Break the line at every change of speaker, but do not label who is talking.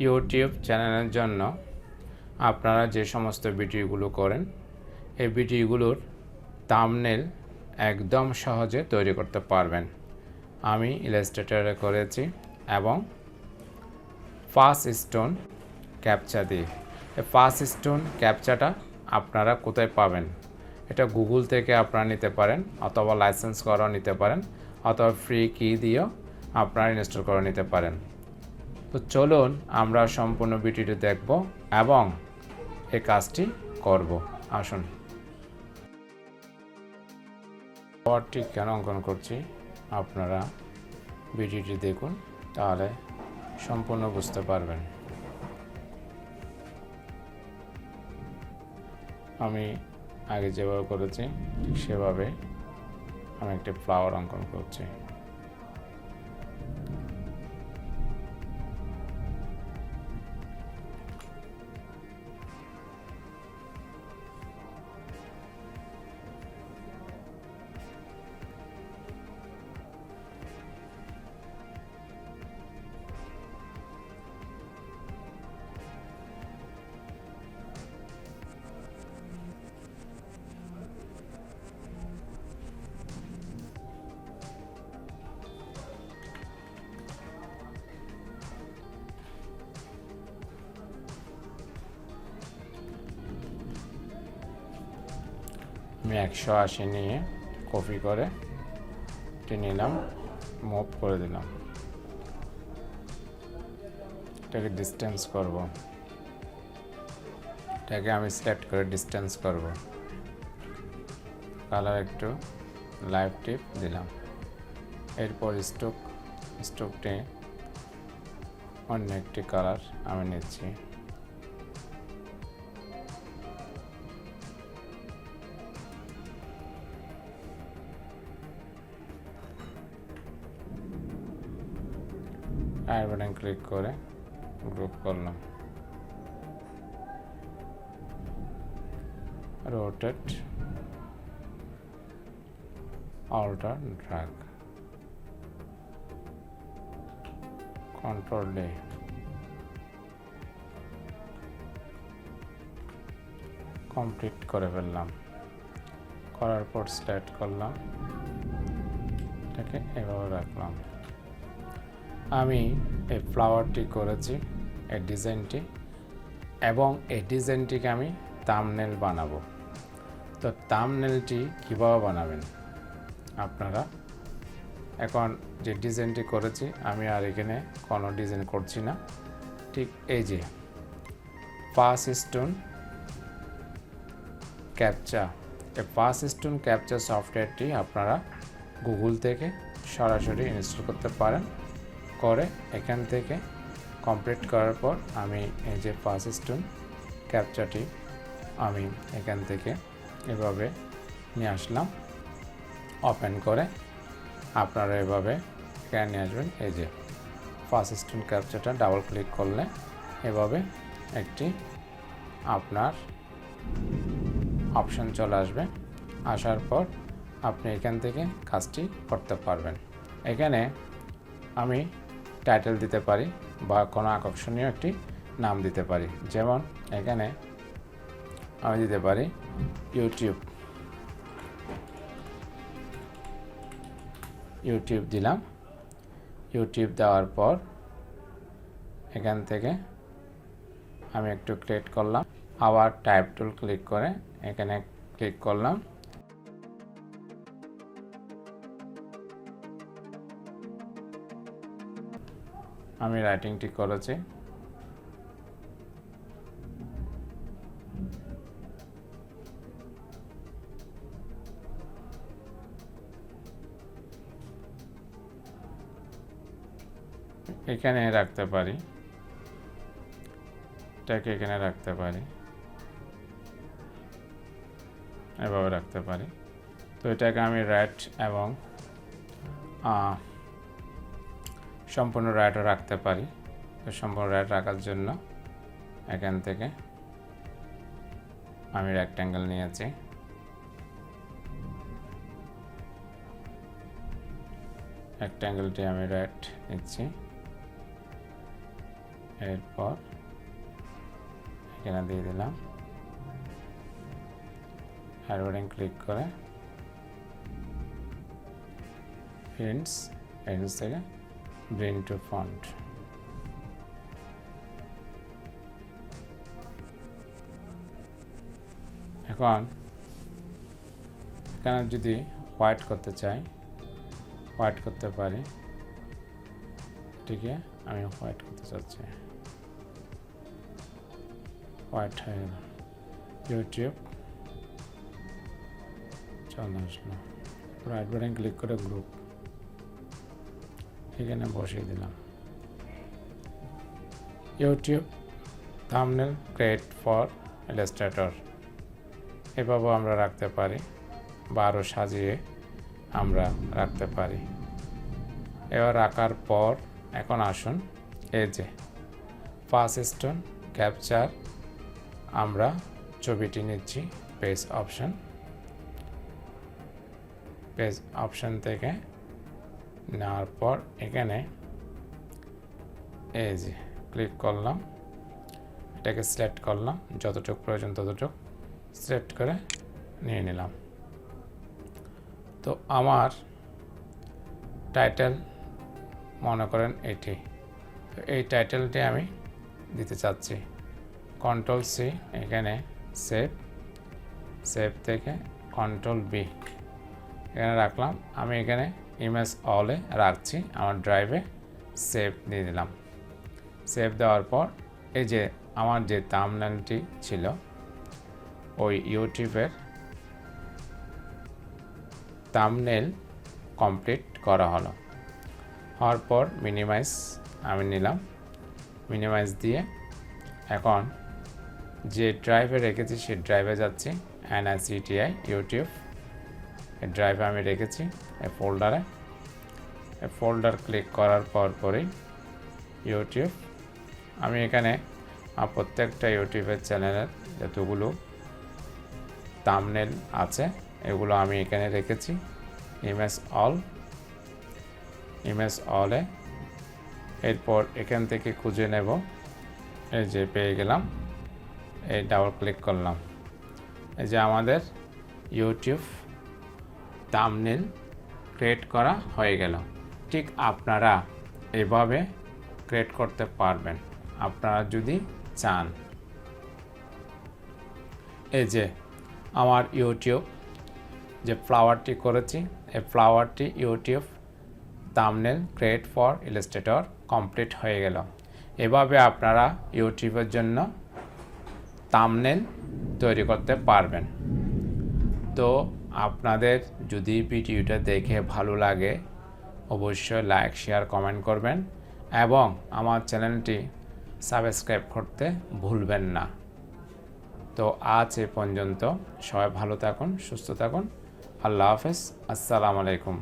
YouTube চ্যানেলের জন্য আপনারা যে সমস্ত ভিডিওগুলো করেন এই ভিডিওগুলোর থাম্বনেল একদম সহজে তৈরি করতে পারবেন। আমি ইলাস্ট্রেটরে করেছি এবং ফার্স্ট স্টোন ক্যাপচা দিয়ে। এই ফার্স্ট স্টোন ক্যাপচাটা আপনারা কোথায় পাবেন? এটা গুগল থেকে আপনারা নিতে পারেন, অথবা লাইসেন্স করা নিতে পারেন, অথবা ফ্রি কি দিয়েও আপনারা ইনস্টল করে নিতে পারেন। তো চলুন আমরা সম্পূর্ণ ভিডিওটি দেখব এবং এই কাজটি করব। আসুন। পাওয়ারটি কেন অঙ্কন করছি আপনারা ভিডিওটি দেখুন, তাহলে সম্পূর্ণ বুঝতে পারবেন। আমি আগে যেভাবে করেছি ঠিক সেভাবে আমি একটি ফ্লাওয়ার অঙ্কন করছি। আমি 180 নিয়ে কপি করে নিলাম, মুভ করে দিলাম। এটাকে ডিস্টেন্স করব, এটাকে আমি সিলেক্ট করে ডিস্টেন্স করব। কালার একটু লাইট টিপ দিলাম। এরপর স্ট্রোকটি অন্য একটি কালার আমি নিচ্ছি। রাইট বাটন ক্লিক করে গ্রুপ করলাম, rotate, alter, drag, control D. Complete করে ফেললাম। করার পর সিলেক্ট করলাম, এটাকে এভাবে রাখলাম। আমি এই ফ্লাওয়ারটি করেছি, এই ডিজাইনটি, এবং এই ডিজাইনটিকে আমি থাম্বনেল বানাবো। তো থাম্বনেলটি কীভাবে বানাবেন আপনারা? এখন যে ডিজাইনটি করেছি আমি আর এখানে কোনো ডিজাইন করছি না। ঠিক এই যে ফার্স্ট স্টোন ক্যাপচা, এই ফার্স্ট স্টোন ক্যাপচা সফটওয়্যারটি আপনারা গুগল থেকে সরাসরি ইনস্টল করতে পারেন। করে এখান থেকে কমপ্লিট করার পর আমি এই যে ফার্স্ট স্টোন ক্যাপচাটি আমি এখান থেকে এভাবে নিয়ে আসলাম। ওপেন করে আপনারা এভাবে এখানে নিয়ে আসবেন। এই যে ফার্স্ট স্টোন ক্যাপচাটা ডাবল ক্লিক করলে এভাবে একটি আপনার অপশন চলে আসবে। আসার পর আপনি এখান থেকে কাজটি করতে পারবেন। এখানে আমি টাইটেল দিতে পারি বা কোনো আকর্ষণীয় একটি নাম দিতে পারি। যেমন এখানে আমি দিতে পারি ইউটিউব দিলাম। ইউটিউব দেওয়ার পর এখান থেকে আমি একটু ক্লিক করলাম, আবার টাইপ টুল ক্লিক করে এখানে ক্লিক করলাম। আমি রাইটিংটি করেছি। এখানে রাখতে পারি, এটাকে এখানে রাখতে পারি, এভাবে রাখতে পারি। তো এটাকে আমি রাইট এবং সম্পূর্ণ রাইটও রাখতে পারি। তো সম্পূর্ণ রাইট রাখার জন্য এখান থেকে আমি রেক্ট্যাঙ্গেল নিয়েছি। রেক্ট্যাঙ্গেলটি আমি রাইট নিচ্ছি, এরপর এখানে দিয়ে দিলাম, অ্যাড বাটন ক্লিক করে প্রিন্টস থেকে ব্রিং টু ফন্ট। এখন এখানে যদি হোয়াইট করতে চাই হোয়াইট করতে পারি, ঠিক আছে, আমি হোয়াইট করতে চাচ্ছি, হোয়াইট হয়ে গেল। ইউটিউব চলে আসলো, রাইট বাটন ক্লিক করে গ্রুপ এখানে বসিয়ে দিলাম। YouTube thumbnail create for Illustrator, এভাবেও আমরা রাখতে পারি বা আরও সাজিয়ে আমরা রাখতে পারি। এবার রাখার পর এখন আসুন এই যে ফার্স্ট স্টোন ক্যাপচার, আমরা ছবিটি নিচ্ছি পেজ অপশন থেকে নেওয়ার পর এখানে এই যে ক্লিক করলাম, এটাকে সিলেক্ট করলাম, যতটুকু প্রয়োজন ততটুকু সিলেক্ট করে নিয়ে নিলাম। তো আমার টাইটেল মনে করেন এটি, তো এই টাইটেলটি আমি দিতে চাচ্ছি। কন্ট্রোল সি, এখানে সেভ থেকে কন্ট্রোল বি এখানে রাখলাম। আমি এখানে ইমেজ অলে রাখছি, আমার ড্রাইভে সেভ দিয়ে দিলাম। সেভ দেওয়ার পর এই যে আমার যে থাম্বনেলটি ছিল ওই ইউটিউবের থাম্বনেল কমপ্লিট করা হলো। হওয়ার পর মিনিমাইজ আমি নিলাম, মিনিমাইজ দিয়ে এখন যে ড্রাইভে রেখেছি সেই ড্রাইভে যাচ্ছি, NICTI ইউটিউব এই ড্রাইভে আমি রেখেছি এই ফোল্ডারে। এই ফোল্ডার ক্লিক করার পরেই ইউটিউব, আমি এখানে প্রত্যেকটা ইউটিউবের চ্যানেলের যতগুলো থাম্বনেল আছে এগুলো আমি এখানে রেখেছি। ইমেজ অলে, এরপর এখান থেকে খুঁজে নেব, এই যে পেয়ে গেলাম, এই ডাবল ক্লিক করলাম, এই যে আমাদের ইউটিউব থাম্বনেল ক্রিয়েট করা হয়ে গেল। ঠিক আপনারা এভাবে ক্রিয়েট করতে পারবেন আপনারা যদি চান। এই যে আমার ইউটিউব যে ফ্লাওয়ারটি করেছি, এই ফ্লাওয়ারটি YouTube thumbnail create for Illustrator complete হয়ে গেল। এভাবে আপনারা ইউটিউবের জন্য থাম্বনেল তৈরি করতে পারবেন। তো আপনাদের যদি ভিডিওটা দেখে ভালো লাগে অবশ্যই লাইক, শেয়ার, কমেন্ট করবেন এবং আমার চ্যানেলটি সাবস্ক্রাইব করতে ভুলবেন না। তো আজ এ পর্যন্ত, সবাই ভালো থাকুন, সুস্থ থাকুন, আল্লাহ হাফেজ, আসসালামু আলাইকুম।